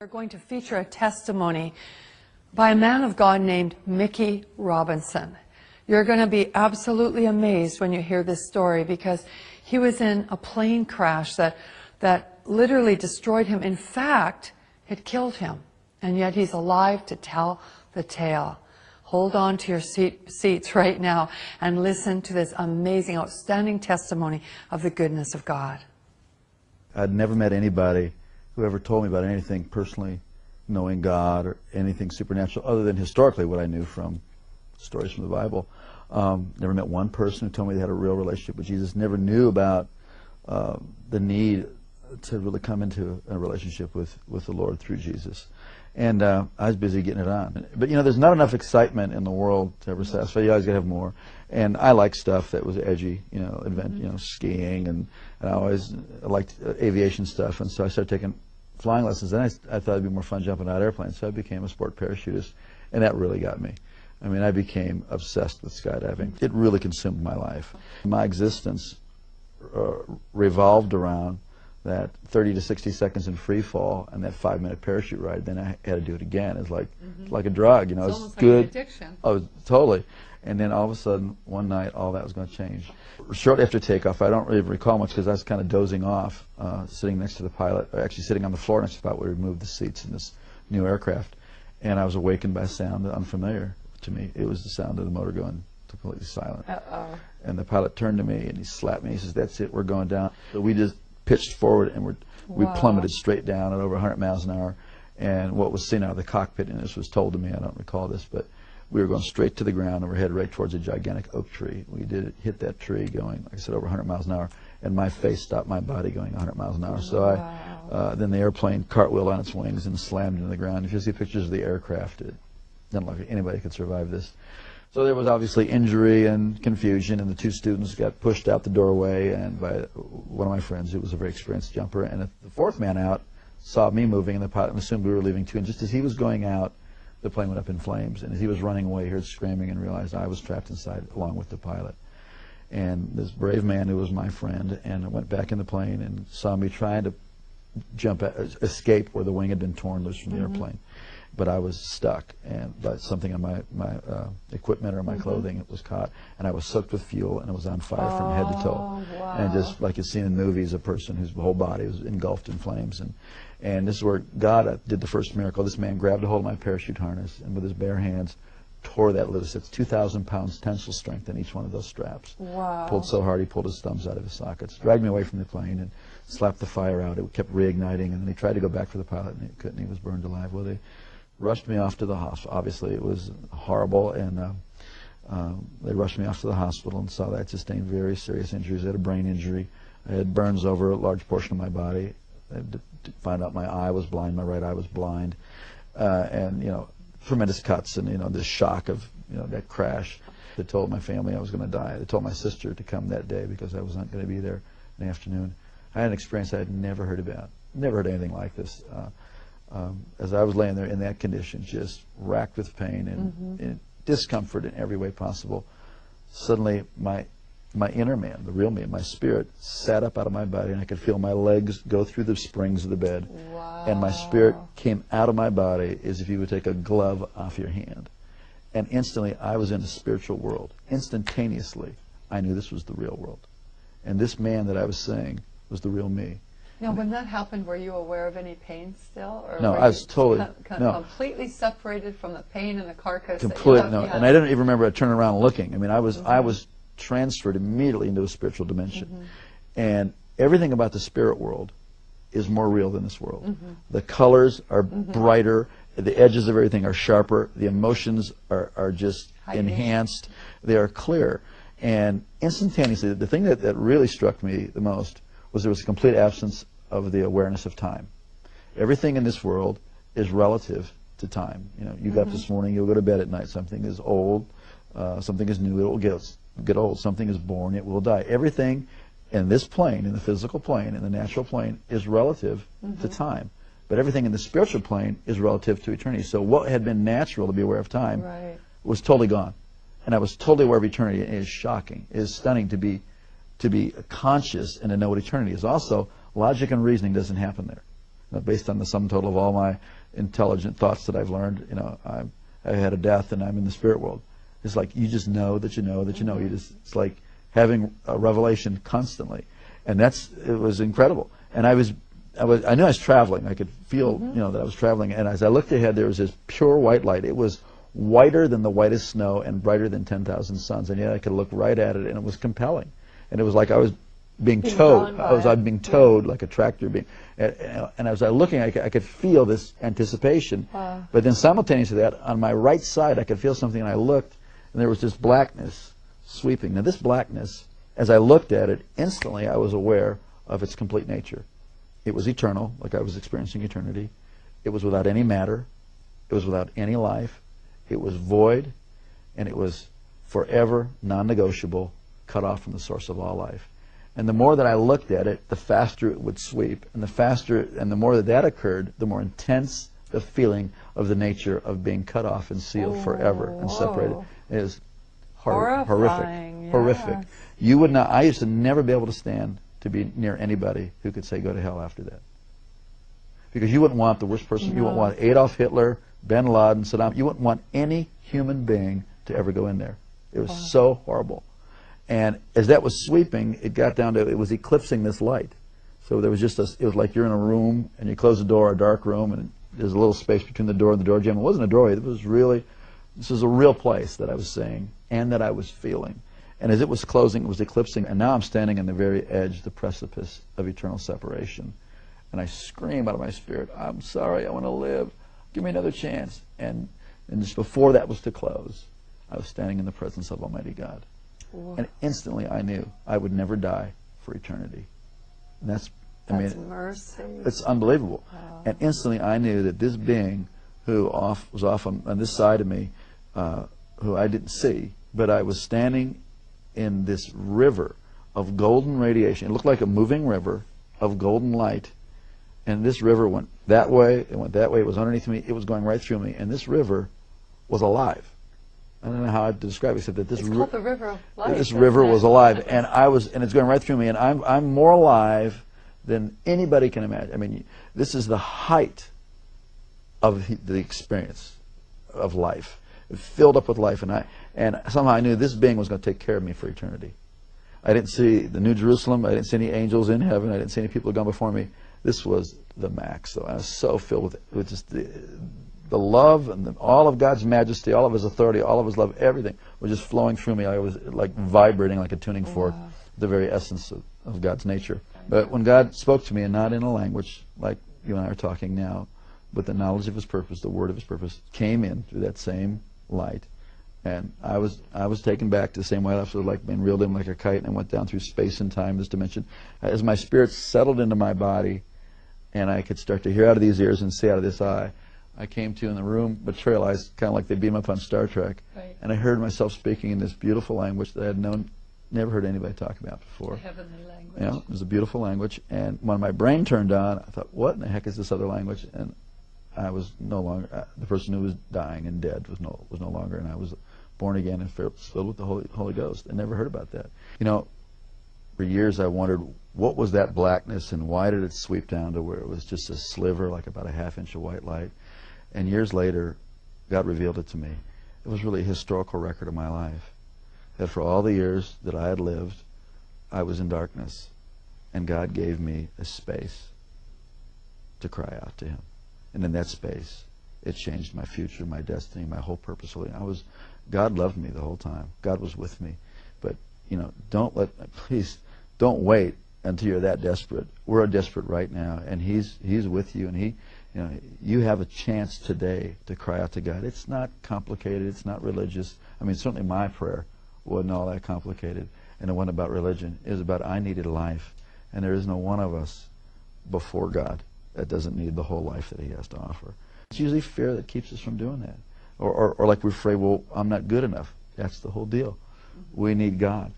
We're going to feature a testimony by a man of God named Mickey Robinson. You're going to be absolutely amazed when you hear this story because he was in a plane crash that literally destroyed him. In fact, it killed him. And yet he's alive to tell the tale. Hold on to your seats right now and listen to this amazing, outstanding testimony of the goodness of God. I'd never met anybody who ever told me about anything personally knowing God or anything supernatural other than historically what I knew from stories from the Bible. Never met one person who told me they had a real relationship with Jesus. Never knew about the need to really come into a relationship with the Lord through Jesus. And I was busy getting it on. But you know, there's not enough excitement in the world to ever satisfy. You always got to have more. And I liked stuff that was edgy, you know, skiing, and I always liked aviation stuff. And so I started taking flying lessons. Then I thought it'd be more fun jumping out of airplanes. So I became a sport parachutist, and that really got me. I mean, I became obsessed with skydiving. It really consumed my life. My existence revolved around that 30 to 60 seconds in free fall and that 5-minute parachute ride. Then I had to do it again. It's like a drug, you know. It's It's almost good. like an addiction. Oh, totally. And then all of a sudden, one night, all that was going to change. Shortly after takeoff, I don't really recall much because I was kind of dozing off, sitting next to the pilot, or actually sitting on the floor next to the pilot where we moved the seats in this new aircraft. And I was awakened by a sound unfamiliar to me. It was the sound of the motor going completely silent. Uh-oh. And the pilot turned to me and he slapped me. He says, "That's it, we're going down." So we just pitched forward and we plummeted straight down at over 100 miles an hour. And what was seen out of the cockpit, and this was told to me, I don't recall this, but we were going straight to the ground and we're headed right towards a gigantic oak tree. We did hit that tree going, like I said, over 100 miles an hour, and my face stopped my body going 100 miles an hour. So then the airplane cartwheeled on its wings and slammed into the ground. If you see pictures of the aircraft, it doesn't look like anybody could survive this. So there was obviously injury and confusion, and the two students got pushed out the doorway and by one of my friends who was a very experienced jumper. And the fourth man out saw me moving, and the pilot assumed we were leaving too. And just as he was going out, the plane went up in flames. And as he was running away, he heard screaming and realized I was trapped inside along with the pilot. And this brave man who was my friend and went back in the plane and saw me trying to escape where the wing had been torn loose from the airplane. But I was stuck, and by something on my equipment or my clothing, it was caught, and I was soaked with fuel, and it was on fire from head to toe. Wow. And just like you've seen in movies, a person whose whole body was engulfed in flames. And this is where God did the first miracle. This man grabbed a hold of my parachute harness, and with his bare hands, tore that loose. It's 2,000 pounds tensile strength in each one of those straps. Wow. Pulled so hard he pulled his thumbs out of his sockets, dragged me away from the plane, and slapped the fire out. It kept reigniting, and then he tried to go back for the pilot, and he couldn't. He was burned alive. Well, they rushed me off to the hospital. Obviously, it was horrible, and they rushed me off to the hospital and saw that I had sustained very serious injuries. I had a brain injury. I had burns over a large portion of my body. I had to find out my eye was blind, my right eye was blind, and you know, tremendous cuts, and you know, this shock of that crash. They told my family I was going to die. They told my sister to come that day because I was not going to be there in the afternoon. I had an experience I had never heard about. Never heard anything like this. As I was laying there in that condition, just racked with pain and discomfort in every way possible, suddenly my inner man, the real me, my spirit, sat up out of my body, and I could feel my legs go through the springs of the bed. Wow. And my spirit came out of my body as if you would take a glove off your hand. And instantly, I was in a spiritual world. Instantaneously, I knew this was the real world. And this man that I was seeing was the real me. Now, when that happened, were you aware of any pain still? Or no, were I was totally completely separated from the pain and the carcass. Completely, no. And I didn't even remember turning around and looking. I mean, I was transferred immediately into a spiritual dimension. And everything about the spirit world is more real than this world. The colors are brighter. The edges of everything are sharper. The emotions are just enhanced. They are clear. And instantaneously, the thing that really struck me the most was there was a complete absence of the awareness of time. Everything in this world is relative to time. You know, you got up this morning, you'll go to bed at night. Something is old, something is new, it will get old. Something is born, it will die. Everything in this plane, in the physical plane, in the natural plane, is relative to time. But everything in the spiritual plane is relative to eternity. So what had been natural to be aware of time was totally gone. And I was totally aware of eternity. It is shocking. It is stunning to be conscious and to know what eternity is. Also, logic and reasoning doesn't happen there. based on the sum total of all my intelligent thoughts that I've learned, I had a death and I'm in the spirit world. It's like you just know that you know that you know. It's like having a revelation constantly, and it was incredible. And I knew I was traveling. I could feel that I was traveling. And as I looked ahead, there was this pure white light. It was whiter than the whitest snow and brighter than 10,000 suns. And yet I could look right at it, and it was compelling. And it was like I was being towed. I was being towed like a tractor being. And as I was looking, I could feel this anticipation. Wow. But then simultaneously to that, on my right side, I could feel something, and I looked, and there was this blackness sweeping. Now this blackness, as I looked at it, instantly I was aware of its complete nature. It was eternal, like I was experiencing eternity. It was without any matter. It was without any life. It was void, and it was forever, non-negotiable, cut off from the source of all life. And the more that I looked at it, the faster it would sweep. And the more that occurred, the more intense the feeling of the nature of being cut off and sealed forever and separated. It is horrific. Yes. Horrific. You would not, I used to never be able to stand to be near anybody who could say go to hell after that. Because you wouldn't want the worst person. You wouldn't want Adolf Hitler, Bin Laden, Saddam. You wouldn't want any human being to ever go in there. It was so horrible. And as that was sweeping, it got down to, it was eclipsing this light. So there was just it was like you're in a room and you close the door, a dark room, and there's a little space between the door and the door jamb. It wasn't a doorway. It was really, this was a real place that I was seeing and that I was feeling. And as it was closing, it was eclipsing. And now I'm standing on the very edge, the precipice of eternal separation. And I scream out of my spirit, I'm sorry, I want to live. Give me another chance. And just before that was to close, I was standing in the presence of Almighty God. Whoa. And instantly I knew I would never die for eternity. And that's mercy. It's unbelievable. Wow. And instantly I knew that this being who was off on this side of me, who I didn't see, but I was standing in this river of golden radiation. It looked like a moving river of golden light. And this river went that way, it went that way, it was underneath me, it was going right through me. And this river was alive. I don't know how to describe it, except that this called the River of Life. This river was alive, and it's going right through me, and I'm more alive than anybody can imagine. I mean, this is the height of the experience of life. It filled up with life, and somehow I knew this being was going to take care of me for eternity. I didn't see the New Jerusalem, I didn't see any angels in heaven, I didn't see any people gone before me. This was the max. So I was so filled with just the love and all of God's majesty, all of His authority, all of His love, everything was just flowing through me. I was like vibrating like a tuning fork, the very essence of God's nature. But when God spoke to me, and not in a language like you and I are talking now, but the knowledge of His purpose, the word of His purpose, came in through that same light. And I was taken back to the same way I was like being reeled in like a kite, and I went down through space and time, this dimension. As my spirit settled into my body, and I could start to hear out of these ears and see out of this eye, I came to in the room materialized, kind of like they beam up on Star Trek. Right. And I heard myself speaking in this beautiful language that I had never heard anybody talk about before. The heavenly language. You know, it was a beautiful language. And when my brain turned on, I thought, what in the heck is this other language? And I was no longer, the person who was dying and dead was no longer, and I was born again and filled with the Holy Ghost. I never heard about that. You know, for years I wondered, what was that blackness and why did it sweep down to where it was just a sliver, like about a half-inch of white light? And years later, God revealed it to me. It was really a historical record of my life. That for all the years that I had lived, I was in darkness. And God gave me a space to cry out to Him. And in that space, it changed my future, my destiny, my whole purpose. God loved me the whole time. God was with me. But, you know, please, don't wait until you're that desperate. We're desperate right now, and He's with you, and you have a chance today to cry out to God. It's not complicated. It's not religious. I mean, certainly my prayer wasn't all that complicated, and it wasn't about religion. It was about I needed life, and there is no one of us before God that doesn't need the whole life that He has to offer. It's usually fear that keeps us from doing that. Or like we're afraid, well, I'm not good enough. That's the whole deal. We need God.